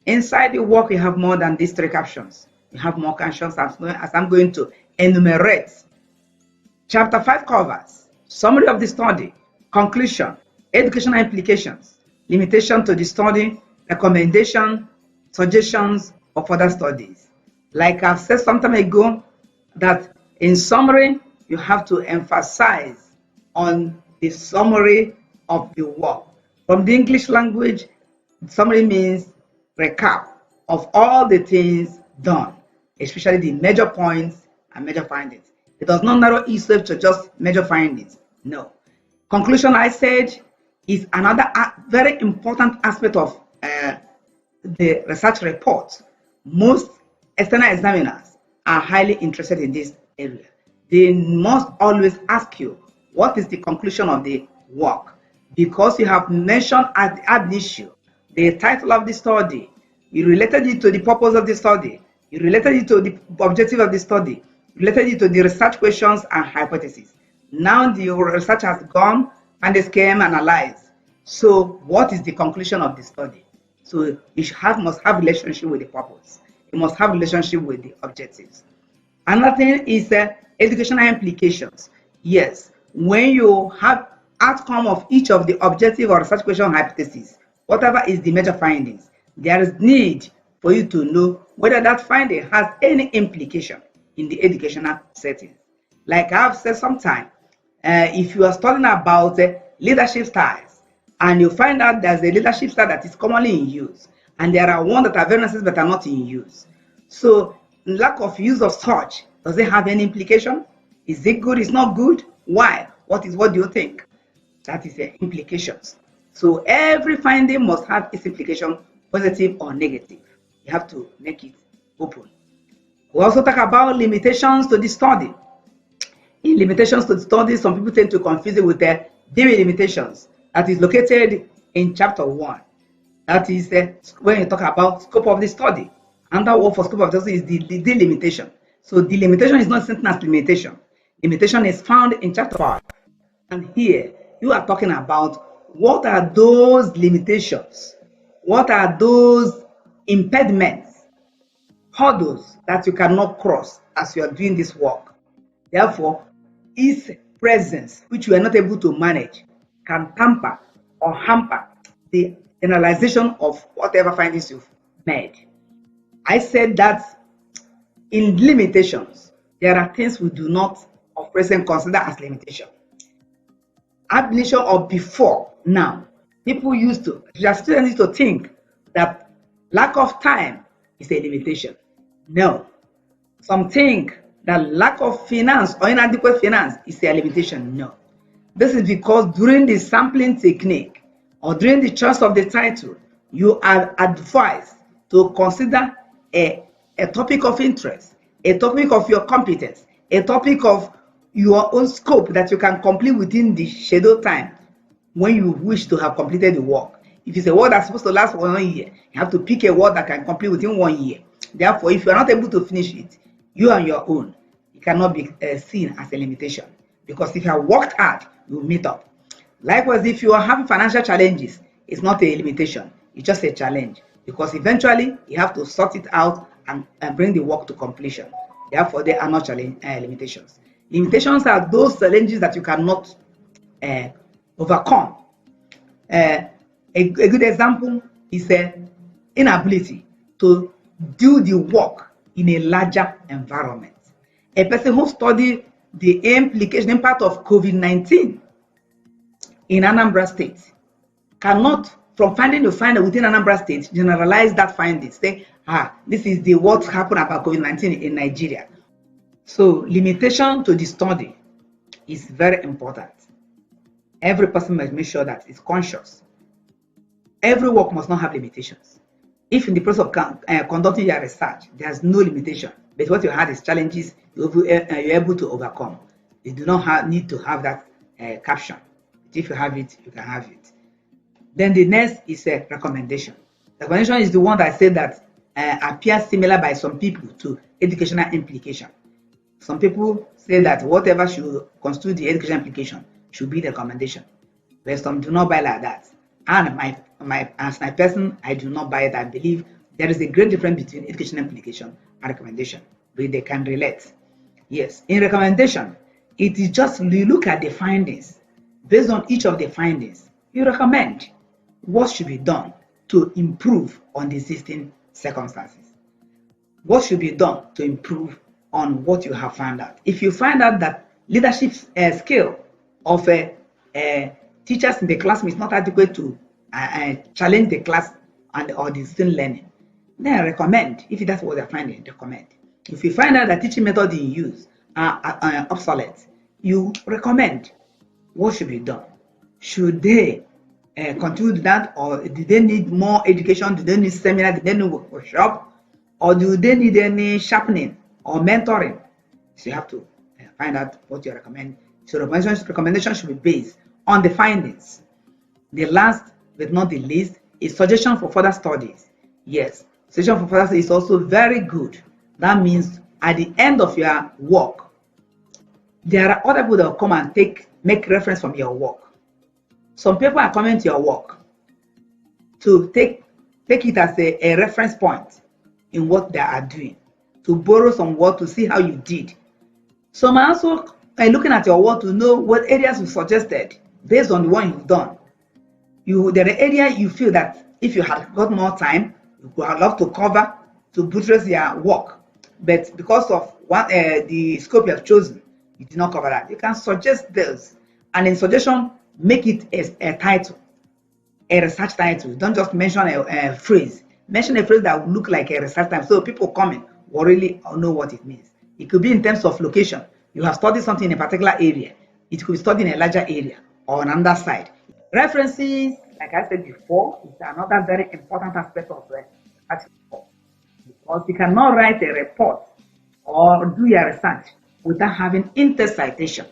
Inside the work, you have more than these 3 captions. You have more captions as I'm going to enumerate. Chapter 5 covers summary of the study, conclusion, educational implications, limitation to the study, recommendation, suggestions of further studies. Like I've said some time ago, that in summary, you have to emphasize on the summary of the work. From the English language, summary means recap of all the things done, especially the major points and major findings. It does not narrow itself to just major findings. No. Conclusion, I said, is another very important aspect of the research report. Most external examiners are highly interested in this area. They must always ask you, what is the conclusion of the work? Because you have mentioned ad initio the title of the study, you related it to the purpose of the study, you related it to the objective of the study, you related it to the research questions and hypotheses. Now the research has gone and the scheme analyzed. So what is the conclusion of the study? So it must have relationship with the purpose. It must have relationship with the objectives. Another thing is educational implications. Yes, when you have outcome of each of the objective or research question hypotheses, whatever is the major findings, there is need for you to know whether that finding has any implication in the educational setting. Like I've said sometime, if you are studying about leadership styles and you find out there's a leadership style that is commonly in use and there are ones that are very necessary but are not in use. So lack of use of such, does it have any implication? Is it good? It's not good? Why? What do you think? That is the implications. So every finding must have its implication, positive or negative. You have to make it open. We also talk about limitations to the study. In limitations to the study, some people tend to confuse it with the delimitations that is located in chapter 1. That is when you talk about scope of the study. Another word for scope of the study is the delimitation. So delimitation is not same as limitation. Limitation is found in chapter 5. And here you are talking about what are those limitations? What are those impediments, hurdles that you cannot cross as you are doing this work? Therefore, its presence, which you are not able to manage, can tamper or hamper the generalization of whatever findings you've made. I said that in limitations, there are things we do not of present consider as limitation. Ab initio or before now, people used to, their students used to think that lack of time is a limitation. No. Some think that lack of finance or inadequate finance is a limitation. No. This is because during the sampling technique or during the choice of the title, you are advised to consider a topic of interest, a topic of your competence, a topic of your own scope that you can complete within the scheduled time when you wish to have completed the work. If it's a work that's supposed to last 1 year, you have to pick a work that can complete within 1 year. Therefore, if you are not able to finish it, you on your own, it cannot be seen as a limitation. Because if you have worked hard, you will meet up. Likewise, if you are having financial challenges, it's not a limitation, it's just a challenge. Because eventually, you have to sort it out and bring the work to completion. Therefore, they are not limitations. Limitations are those challenges that you cannot overcome. A good example is inability to do the work in a larger environment. A person who studied the impact of COVID-19 in Anambra State cannot, from finding to find within Anambra State, generalize that finding. Say, this is the what happened about COVID-19 in Nigeria. So limitation to the study is very important. Every person must make sure that it's conscious. Every work must not have limitations. If in the process of conducting your research, there's no limitation, but what you had is challenges you're able to overcome. You do not need to have that caption. But if you have it, you can have it. Then the next is a recommendation. Recommendation is the one that I said that appears similar by some people to educational implication. Some people say that whatever should constitute the education implication should be the recommendation, but some do not buy like that. And as my person, I do not buy it. I believe there is a great difference between education implication and recommendation, but they can relate. Yes, in recommendation, it is just you look at the findings. Based on each of the findings, you recommend what should be done to improve on the existing circumstances. What should be done to improve on what you have found out. If you find out that leadership skill of teachers in the classroom is not adequate to challenge the class or the student learning, then I recommend, if that's what they're finding, recommend. If you find out that teaching method you use are obsolete, you recommend what should be done. Should they continue that, or do they need more education? Do they need seminar? Do they need workshop? Or do they need any sharpening or mentoring? So you have to find out what you recommend. So recommendation should be based on the findings. The last but not the least is suggestion for further studies. Yes, suggestion for further studies is also very good. That means at the end of your work, there are other people that will come and make reference from your work. Some people are coming to your work to take it as a reference point in what they are doing, to borrow some work to see how you did. Some are also looking at your work to know what areas you suggested based on the one you've done. There are areas you feel that if you had got more time, you would have loved to cover to buttress your work. But because of the scope you have chosen, you did not cover that. You can suggest those. And in suggestion, make it a title, a research title. Don't just mention a phrase. Mention a phrase that will look like a research title so people coming will really know what it means. It could be in terms of location. You have studied something in a particular area. It could be studied in a larger area or on another side. References, like I said before, is another very important aspect of the article. Because you cannot write a report or do your research without having intercitation.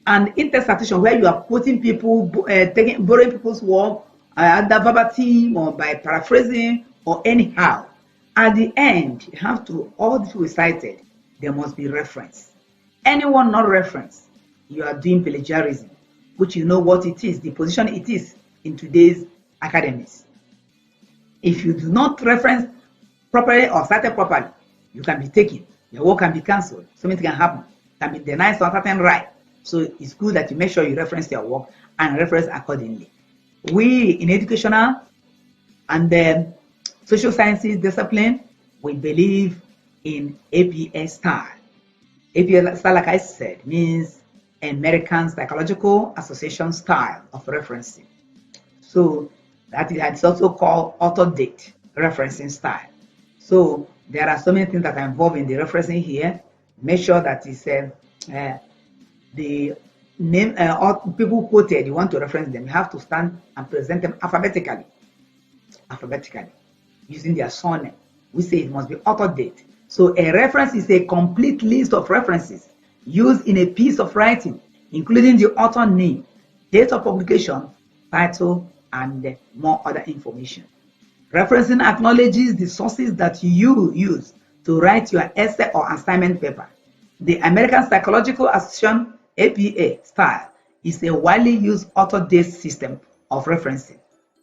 And intercitation, where you are quoting people, borrowing people's work, either verbatim or by paraphrasing or anyhow. At the end, you have to, all this we cited, there must be reference. Anyone not reference, you are doing plagiarism, which you know what it is, the position it is in today's academics. If you do not reference properly or cited properly, you can be taken. Your work can be cancelled. Something can happen. Can be denied some certain right. So it's good that you make sure you reference your work and reference accordingly. We in educational and then social sciences discipline, we believe in APA style. APA style, like I said, means American Psychological Association style of referencing. So that is also called author-date referencing style. So there are so many things that are involved in the referencing here. Make sure that it's the name or people quoted, you want to reference them, you have to stand and present them alphabetically, using their surname. We say it must be author-date. So a reference is a complete list of references used in a piece of writing, including the author name, date of publication, title, and more other information. Referencing acknowledges the sources that you use to write your essay or assignment paper. The American Psychological Association APA style is a widely used author-date system of referencing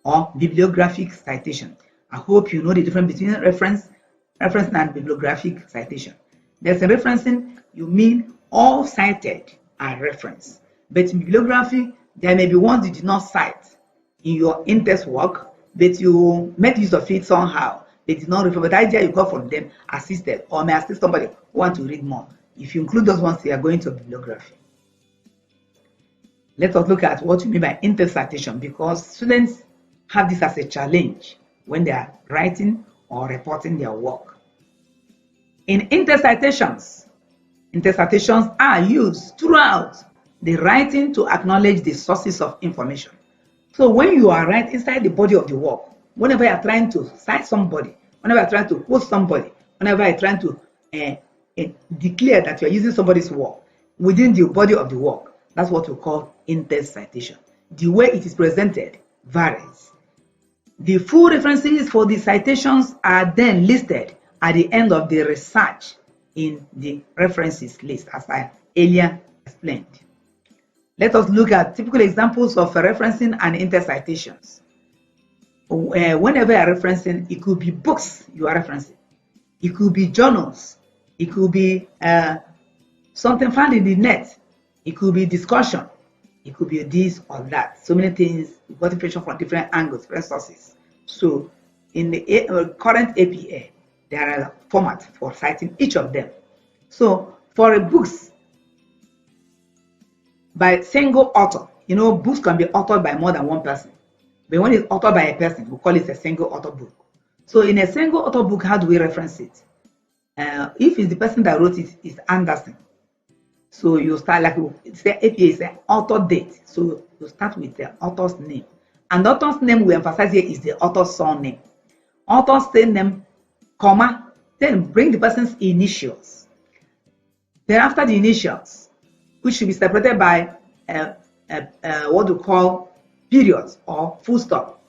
or bibliographic citation. I hope you know the difference between referencing and bibliographic citation. There's a referencing, you mean all cited are referenced. But in bibliography, there may be ones you did not cite in your in-text work, but you make use of it somehow. They did not refer, but the idea you got from them assisted or may assist somebody who want to read more. If you include those ones, you are going to bibliography. Let us look at what you mean by intercitation, because students have this as a challenge when they are writing or reporting their work. In intercitations are used throughout the writing to acknowledge the sources of information. So when you are writing inside the body of the work, whenever you are trying to cite somebody, whenever you are trying to quote somebody, whenever you are trying to declare that you are using somebody's work within the body of the work, that's what we call intercitation. The way it is presented varies. The full references for the citations are then listed at the end of the research in the references list, as I earlier explained. Let us look at typical examples of referencing and intercitations. Whenever you are referencing, it could be books you are referencing. It could be journals. It could be something found in the net. It could be discussion. It could be this or that. So many things, you got information from different angles, different sources. So in the current APA, there are formats for citing each of them. So for a books by single author, you know, books can be authored by more than one person. But when it's authored by a person, we call it a single author book. So in a single author book, how do we reference it? If it's the person that wrote it is Anderson, so you start like it's the APA is an author date. So you start with the author's name. And the author's name we emphasize here is the author's surname. Author's name, comma, then bring the person's initials. Then after the initials, which should be separated by what we call periods or full stop.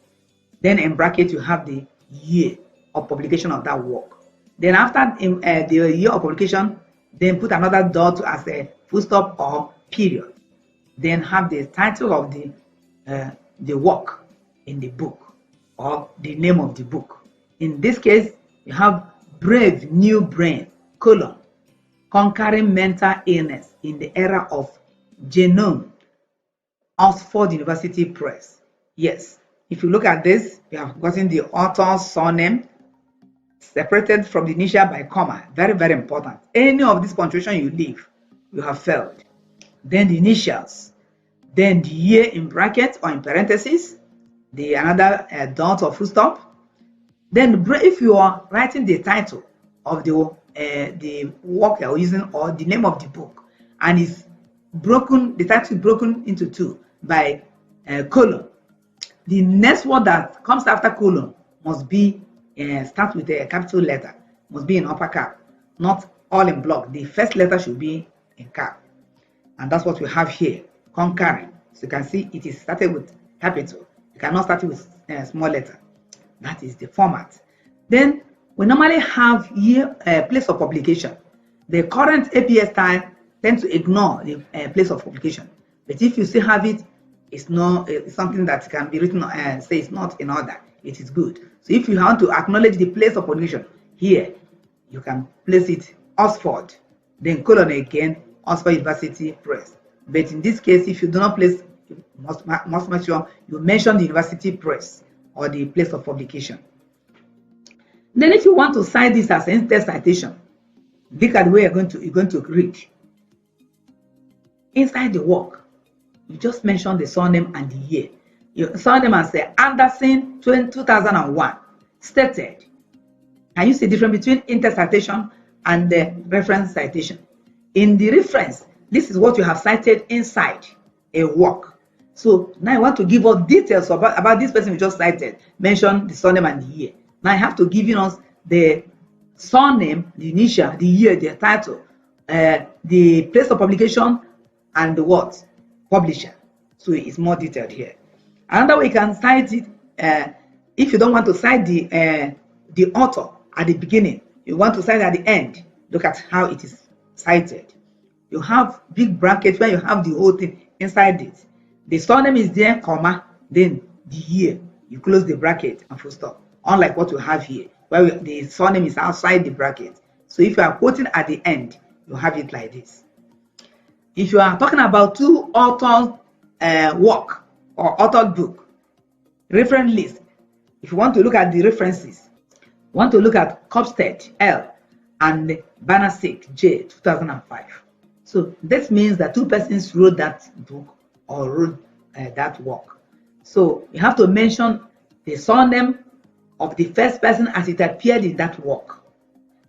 Then in bracket you have the year of publication of that work. Then after the year of publication, then put another dot as a full stop or period. Then have the title of the work in the book or the name of the book. In this case, you have Brave New Brain, colon, Conquering Mental Illness in the Era of Genome, Oxford University Press. Yes, if you look at this, you have gotten the author's surname separated from the initial by comma. Very, very important. Any of this punctuation you leave, you have failed. Then the initials, then the year in brackets or in parentheses, the another dot or full stop. Then if you are writing the title of the work you're using or the name of the book, and it's broken, the title is broken into two by colon, the next word that comes after colon must be start with a capital letter, must be in upper cap, not all in block. The first letter should be in cap. And that's what we have here, concurrent. So you can see it is started with capital. You cannot start it with small letter. That is the format. Then we normally have year place of publication. The current APS style tends to ignore the place of publication. But if you still have it, it's something that can be written and say it's not in order. It is good. So if you want to acknowledge the place of publication here, you can place it Oxford, then colon again, Oxford University Press. But in this case, if you do not place, you must make sure you mention the university press or the place of publication. Then if you want to cite this as an in-text citation, look at the way you're going to read. Inside the work, you just mention the surname and the year. Your surname and say Anderson 2001 stated. Can you see the difference between in-text citation and the reference citation? In the reference, this is what you have cited inside a work. So now I want to give us details about this person we just cited. Mention the surname and the year. Now I have to give us the surname, the initial, the year, the title, the place of publication, and the what? Publisher. So it's more detailed here. Another way you can cite it, if you don't want to cite the author at the beginning, you want to cite at the end. Look at how it is cited. You have big brackets where you have the whole thing inside it. The surname is there, comma, then the year. You close the bracket and full stop. Unlike what you have here, where the surname is outside the bracket. So if you are quoting at the end, you have it like this. If you are talking about two authors' work or authored book, reference list, if you want to look at the references, want to look at Kopstead L and Banasek J 2005. So this means that two persons wrote that book or wrote that work. So you have to mention the surname of the first person as it appeared in that work.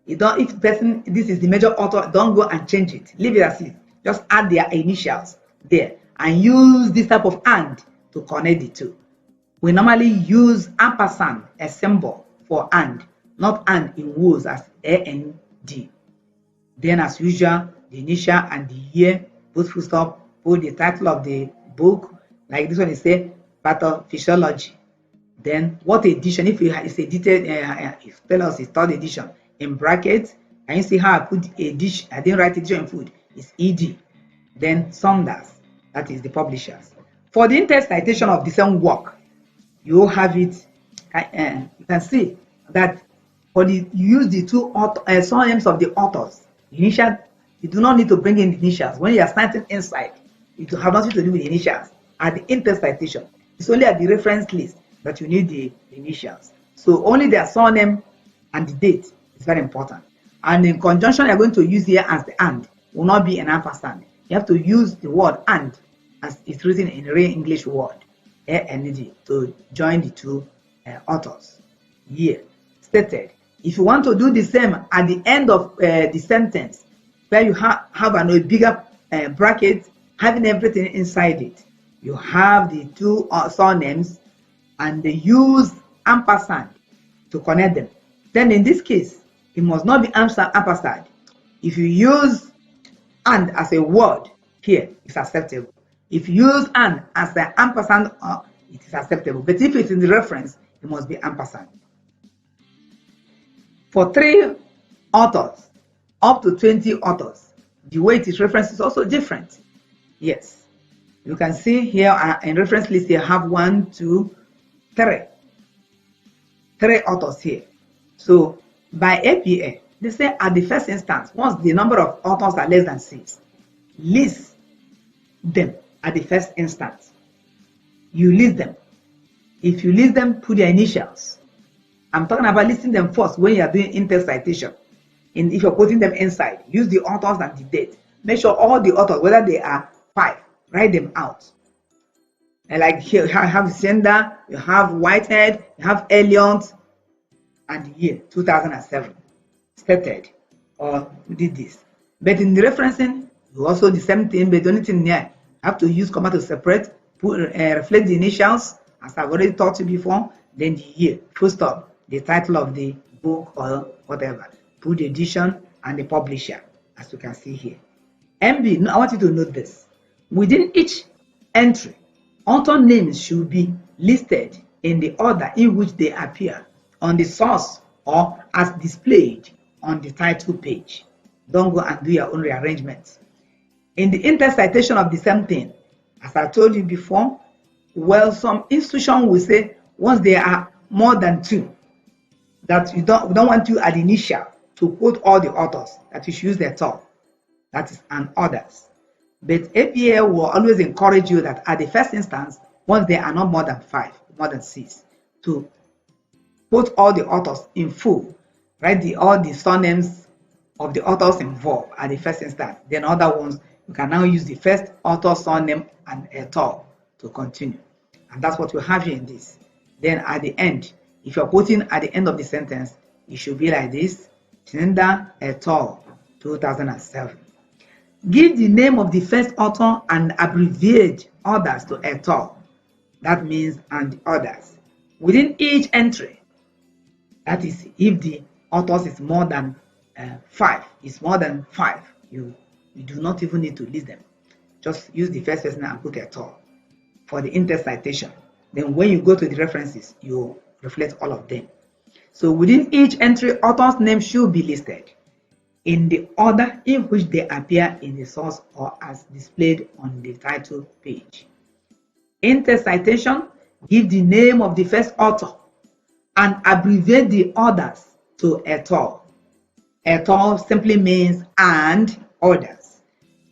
If the person, this is the major author, don't go and change it. Leave it as is. Just add their initials there and use this type of and to connect the two. We normally use ampersand, a symbol for and, not and in words as A-N-D. Then as usual, the initial and the year, put full stop, put the title of the book, like this one is say Pathophysiology. Then what edition, if it's a detailed, tell us it's third edition, in brackets, and you see how I put edition, I didn't write edition in food, it's ED. Then Saunders, that is the publishers. For the in-text citation of the same work, you have it, you can see that for you use the two surnames of the authors. Initial, you do not need to bring in the initials. When you are citing inside, you have nothing to do with the initials. At the in-text citation, it's only at the reference list that you need the initials. So only their surname and the date is very important. And in conjunction, you're going to use here as the and, will not be an ampersand. You have to use the word and as it's written in a real English word, A-N-D, to join the two authors. Here, stated. If you want to do the same at the end of the sentence, where you have a bigger bracket, having everything inside it, you have the two surnames and they use ampersand to connect them. Then in this case, it must not be ampersand. If you use and as a word here, it's acceptable. If you use and as an ampersand, it is acceptable. But if it's in the reference, it must be ampersand. For 3 authors, up to 20 authors, the way it is referenced is also different. Yes. You can see here in reference list, you have 1, 2, 3. 3 authors here. So by APA, they say at the first instance, once the number of authors are less than 6, list them at the first instance. You list them. If you list them, put their initials. I'm talking about listing them first when you are doing in-text citation. And if you're putting them inside, use the authors and the date. Make sure all the authors, whether they are 5, write them out. And like here, you have Zender, you have Whitehead, you have Eliot, and the year 2007 stated or did this. But in the referencing, you also the same thing, but the only thing here, you have to use comma to separate, reflect the initials, as I've already taught you before, then the year, full stop, the title of the book or whatever, put the edition and the publisher, as you can see here. MB, no, I want you to note this. Within each entry, author names should be listed in the order in which they appear on the source or as displayed on the title page. Don't go and do your own rearrangements. In the in-text citation of the same thing, as I told you before, well, some institution will say once there are more than two, that we don't want you at the initial to quote all the authors, that you should use their top. That is and others. But APA will always encourage you that at the first instance, once there are not more than 5, more than 6, to quote all the authors in full, write all the surnames of the authors involved at the first instance. Then other ones, you can now use the first author, surname, and et al. To continue. And that's what we have here in this. Then at the end, if you're quoting at the end of the sentence, it should be like this: Tinder et al. 2007. Give the name of the first author and abbreviate others to et al. That means and others. Within each entry, that is, if the authors is more than 5, you do not even need to list them. Just use the first person and put et al. For the in-text citation. Then when you go to the references, you reflect all of them. So within each entry, author's name should be listed in the order in which they appear in the source or as displayed on the title page. In-text citation, give the name of the first author and abbreviate the others to et al. Et al. Simply means and others.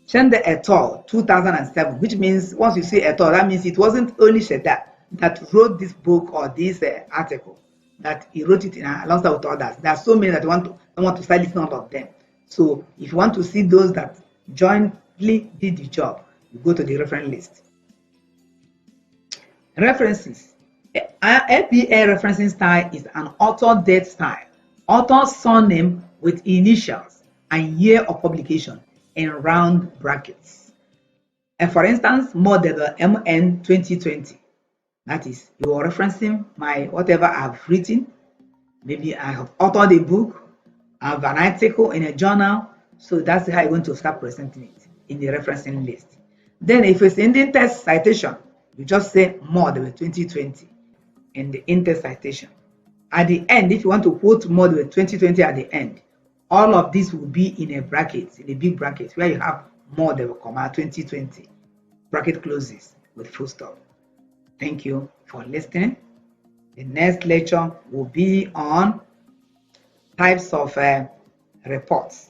Change the et al. 2007, which means once you say et al., that means it wasn't only Sheda that wrote this book or this article, that he wrote it in alongside with others. There are so many that don't want to cite none of them. So if you want to see those that jointly did the job, you go to the reference list. References. APA referencing style is an author date style. Author's surname with initials and year of publication in round brackets. And for instance, model MN 2020. That is, you are referencing my whatever I've written. Maybe I have authored a book, I have an article in a journal. So that's how you're going to start presenting it in the referencing list. Then if it's in the in-text citation, you just say model 2020 in the in-text citation. At the end, if you want to quote model 2020 at the end, all of this will be in a bracket, in a big bracket, where you have model, 2020. Bracket closes with full stop. Thank you for listening. The next lecture will be on types of reports.